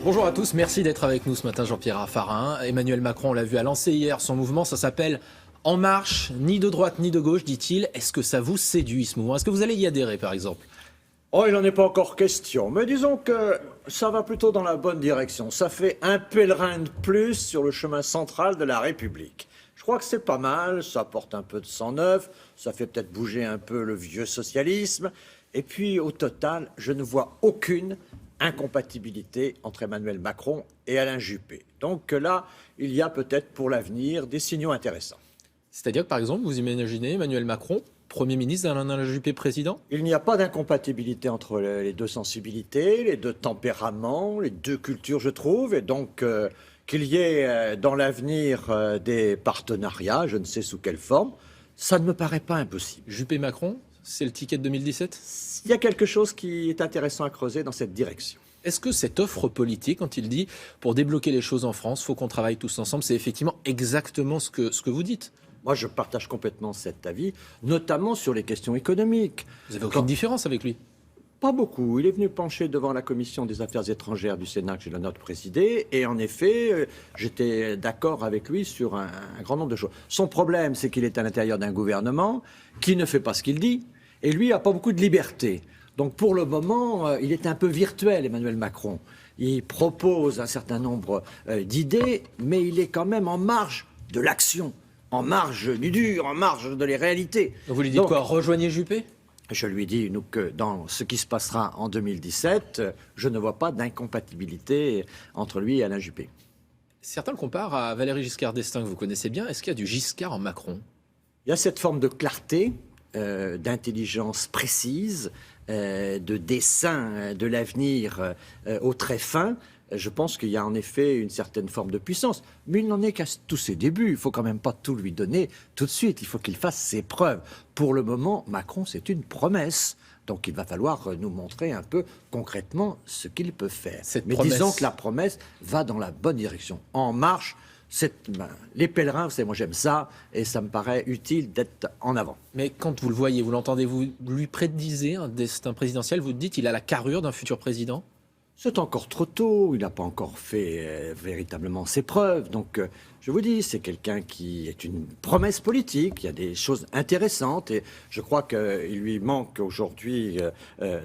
Bonjour à tous, merci d'être avec nous ce matin, Jean-Pierre Raffarin. Emmanuel Macron, on l'a vu, a lancé hier son mouvement, ça s'appelle En Marche, ni de droite ni de gauche, dit-il. Est-ce que ça vous séduit ce mouvement? Est-ce que vous allez y adhérer par exemple? Oh, il n'en est pas encore question, mais disons que ça va plutôt dans la bonne direction. Ça fait un pèlerin de plus sur le chemin central de la République. Je crois que c'est pas mal, ça apporte un peu de sang neuf, ça fait peut-être bouger un peu le vieux socialisme. Et puis, au total, je ne vois aucune incompatibilité entre Emmanuel Macron et Alain Juppé. Donc là, il y a peut-être pour l'avenir des signaux intéressants. C'est-à-dire que par exemple, vous imaginez Emmanuel Macron, Premier ministre d'Alain Juppé président? Il n'y a pas d'incompatibilité entre les deux sensibilités, les deux tempéraments, les deux cultures, je trouve, et donc qu'il y ait dans l'avenir des partenariats, je ne sais sous quelle forme, ça ne me paraît pas impossible. Juppé-Macron, c'est le ticket de 2017? Il y a quelque chose qui est intéressant à creuser dans cette direction. Est-ce que cette offre politique, quand il dit pour débloquer les choses en France, il faut qu'on travaille tous ensemble, c'est effectivement exactement ce que vous dites? Moi, je partage complètement cet avis, notamment sur les questions économiques. Vous n'avez aucune différence avec lui? Pas beaucoup. Il est venu pencher devant la commission des affaires étrangères du Sénat que j'ai l'honneur de présider. Et en effet, j'étais d'accord avec lui sur un grand nombre de choses. Son problème, c'est qu'il est à l'intérieur d'un gouvernement qui ne fait pas ce qu'il dit. Et lui n'a pas beaucoup de liberté. Donc pour le moment, il est un peu virtuel, Emmanuel Macron. Il propose un certain nombre d'idées, mais il est quand même en marge de l'action, en marge du dur, en marge de les réalités. Vous lui dites quoi? Rejoignez Juppé? Je lui dis que dans ce qui se passera en 2017, je ne vois pas d'incompatibilité entre lui et Alain Juppé. Certains le comparent à Valéry Giscard d'Estaing, que vous connaissez bien. Est-ce qu'il y a du Giscard en Macron? Il y a cette forme de clarté, d'intelligence précise, de dessin de l'avenir au très fin. Je pense qu'il y a en effet une certaine forme de puissance. Mais il n'en est qu'à tous ses débuts. Il ne faut quand même pas tout lui donner tout de suite. Il faut qu'il fasse ses preuves. Pour le moment, Macron, c'est une promesse. Donc il va falloir nous montrer un peu concrètement ce qu'il peut faire. Disons que la promesse va dans la bonne direction. En marche, les pèlerins, moi j'aime ça, et ça me paraît utile d'être en avant. Mais quand vous le voyez, vous l'entendez, vous lui prédisez un destin présidentiel, vous dites qu'il a la carrure d'un futur président? C'est encore trop tôt, il n'a pas encore fait véritablement ses preuves. Donc, je vous dis, c'est quelqu'un qui est une promesse politique, il y a des choses intéressantes et je crois qu'il lui manque aujourd'hui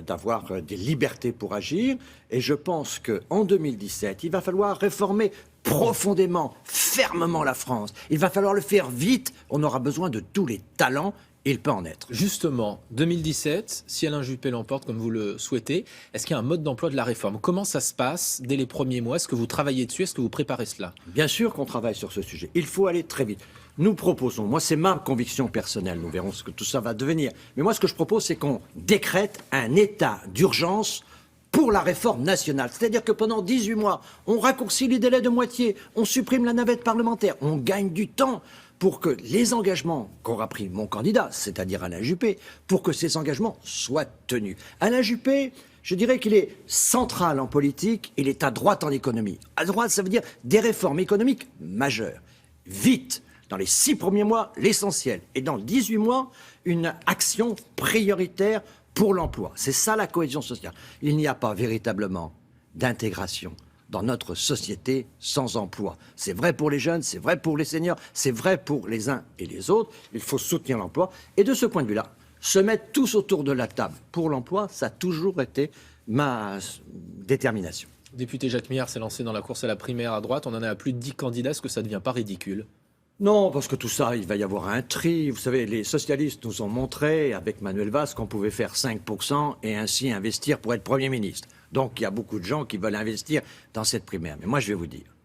d'avoir des libertés pour agir. Et je pense qu'en 2017, il va falloir réformer profondément, fermement la France. Il va falloir le faire vite, on aura besoin de tous les talents. Il peut en être. Justement, 2017, si Alain Juppé l'emporte comme vous le souhaitez, est-ce qu'il y a un mode d'emploi de la réforme? Comment ça se passe dès les premiers mois? Est-ce que vous travaillez dessus? Est-ce que vous préparez cela? Bien sûr qu'on travaille sur ce sujet. Il faut aller très vite. Nous proposons, moi c'est ma conviction personnelle, nous verrons ce que tout ça va devenir. Mais moi ce que je propose, c'est qu'on décrète un état d'urgence pour la réforme nationale. C'est-à-dire que pendant 18 mois, on raccourcit les délais de moitié, on supprime la navette parlementaire, on gagne du temps pour que les engagements qu'aura pris mon candidat, c'est-à-dire Alain Juppé, pour que ces engagements soient tenus. Alain Juppé, je dirais qu'il est central en politique, il est à droite en économie. À droite, ça veut dire des réformes économiques majeures. Vite, dans les 6 premiers mois, l'essentiel. Et dans 18 mois, une action prioritaire pour l'emploi. C'est ça la cohésion sociale. Il n'y a pas véritablement d'intégration dans notre société sans emploi. C'est vrai pour les jeunes, c'est vrai pour les seniors, c'est vrai pour les uns et les autres. Il faut soutenir l'emploi. Et de ce point de vue-là, se mettre tous autour de la table pour l'emploi, ça a toujours été ma détermination. Le député Jacques Millard s'est lancé dans la course à la primaire à droite. On en a à plus de 10 candidats. Est-ce que ça ne devient pas ridicule? Non, parce que tout ça, il va y avoir un tri. Vous savez, les socialistes nous ont montré, avec Manuel Valls, qu'on pouvait faire 5% et ainsi investir pour être Premier ministre. Donc, il y a beaucoup de gens qui veulent investir dans cette primaire. Mais moi, je vais vous dire,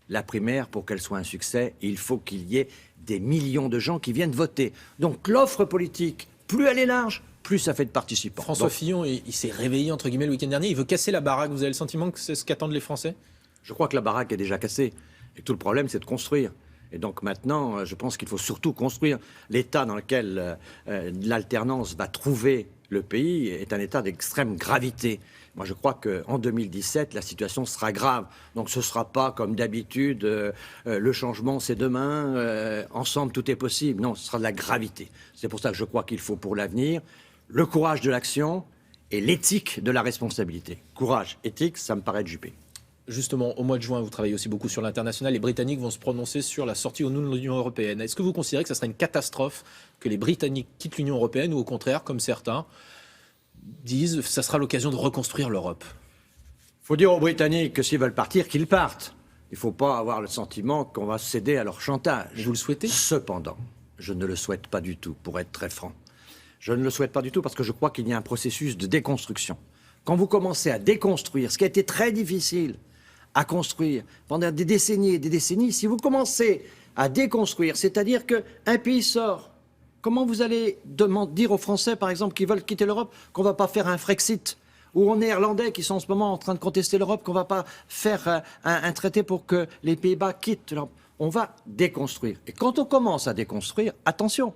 la primaire, pour qu'elle soit un succès, il faut qu'il y ait des millions de gens qui viennent voter. Donc, l'offre politique, plus elle est large, plus ça fait de participants. François Fillon, il s'est réveillé, entre guillemets, le week-end dernier. Il veut casser la baraque. Vous avez le sentiment que c'est ce qu'attendent les Français? Je crois que la baraque est déjà cassée. Et tout le problème, c'est de construire. Et donc maintenant, je pense qu'il faut surtout construire. L'état dans lequel l'alternance va trouver le pays est un état d'extrême gravité. Moi, je crois qu'en 2017, la situation sera grave. Donc ce ne sera pas comme d'habitude, le changement c'est demain, ensemble tout est possible. Non, ce sera de la gravité. C'est pour ça que je crois qu'il faut pour l'avenir le courage de l'action et l'éthique de la responsabilité. Courage, éthique, ça me paraît de Juppé. justement, au mois de juin, vous travaillez aussi beaucoup sur l'international, les Britanniques vont se prononcer sur la sortie ou non de l'Union européenne. Est-ce que vous considérez que ça serait une catastrophe que les Britanniques quittent l'Union européenne ou au contraire, comme certains disent, ça sera l'occasion de reconstruire l'Europe? Il faut dire aux Britanniques que s'ils veulent partir, qu'ils partent. Il ne faut pas avoir le sentiment qu'on va céder à leur chantage. Vous le souhaitez? Cependant, je ne le souhaite pas du tout, pour être très franc. Je ne le souhaite pas du tout parce que je crois qu'il y a un processus de déconstruction. Quand vous commencez à déconstruire, ce qui a été très difficile à construire pendant des décennies et des décennies, si vous commencez à déconstruire, c'est-à-dire qu'un pays sort, comment vous allez dire aux Français, par exemple, qui veulent quitter l'Europe, qu'on ne va pas faire un Frexit, ou aux Néerlandais qui sont en ce moment en train de contester l'Europe, qu'on ne va pas faire un traité pour que les Pays-Bas quittent l'Europe. On va déconstruire. Et quand on commence à déconstruire, attention,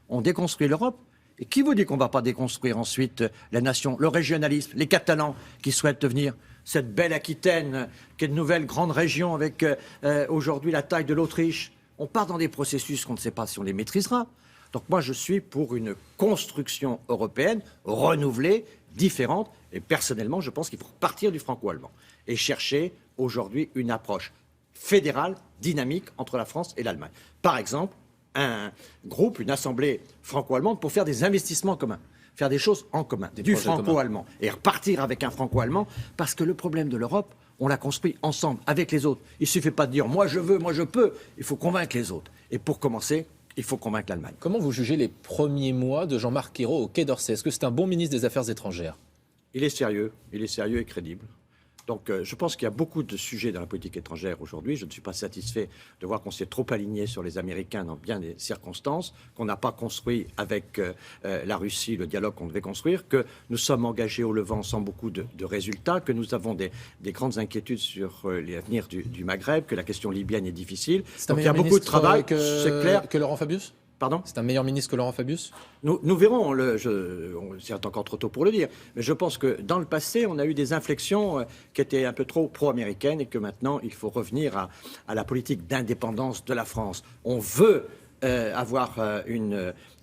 on déconstruit l'Europe. Et qui vous dit qu'on ne va pas déconstruire ensuite la nation, le régionalisme, les Catalans qui souhaitent devenir cette belle Aquitaine, qui est une nouvelle grande région avec aujourd'hui la taille de l'Autriche? On part dans des processus qu'on ne sait pas si on les maîtrisera. Donc moi, je suis pour une construction européenne renouvelée, différente. Et personnellement, je pense qu'il faut partir du franco-allemand et chercher aujourd'hui une approche fédérale, dynamique entre la France et l'Allemagne. Par exemple, un groupe, une assemblée franco-allemande pour faire des investissements communs, faire des choses en commun, du franco-allemand, et repartir avec un franco-allemand, parce que le problème de l'Europe, on l'a construit ensemble, avec les autres. Il ne suffit pas de dire « moi je veux, moi je peux », il faut convaincre les autres. Et pour commencer, il faut convaincre l'Allemagne. Comment vous jugez les premiers mois de Jean-Marc Ayrault au Quai d'Orsay? Est-ce que c'est un bon ministre des Affaires étrangères? Il est sérieux et crédible. Donc je pense qu'il y a beaucoup de sujets dans la politique étrangère aujourd'hui. Je ne suis pas satisfait de voir qu'on s'est trop aligné sur les Américains dans bien des circonstances, qu'on n'a pas construit avec la Russie le dialogue qu'on devait construire, que nous sommes engagés au Levant sans beaucoup de résultats, que nous avons des grandes inquiétudes sur l'avenir du Maghreb, que la question libyenne est difficile. Donc il y a beaucoup de travail, c'est clair. Que Laurent Fabius? Pardon? C'est un meilleur ministre que Laurent Fabius? Nous verrons, c'est encore trop tôt pour le dire, mais je pense que dans le passé, on a eu des inflexions qui étaient un peu trop pro-américaines et que maintenant, il faut revenir à la politique d'indépendance de la France. On veut avoir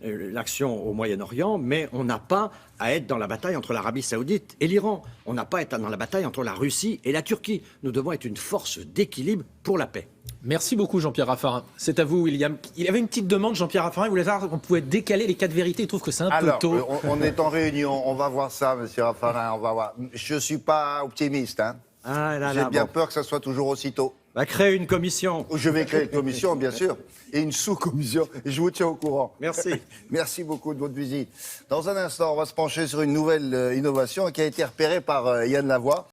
l'action au Moyen-Orient, mais on n'a pas à être dans la bataille entre l'Arabie Saoudite et l'Iran. On n'a pas à être dans la bataille entre la Russie et la Turquie. Nous devons être une force d'équilibre pour la paix. Merci beaucoup Jean-Pierre Raffarin. C'est à vous William. Il avait une petite demande, Jean-Pierre Raffarin, il voulait savoir qu'on pouvait décaler les 4 vérités, il trouve que c'est un peu tôt. On est en réunion, on va voir ça, monsieur Raffarin, on va voir. Je ne suis pas optimiste, hein. J'ai bien peur que ça soit toujours aussitôt. Va créer une commission. Je vais créer une commission, bien sûr, et une sous-commission, et je vous tiens au courant. Merci. Merci beaucoup de votre visite. Dans un instant, on va se pencher sur une nouvelle innovation qui a été repérée par Yann Lavoie.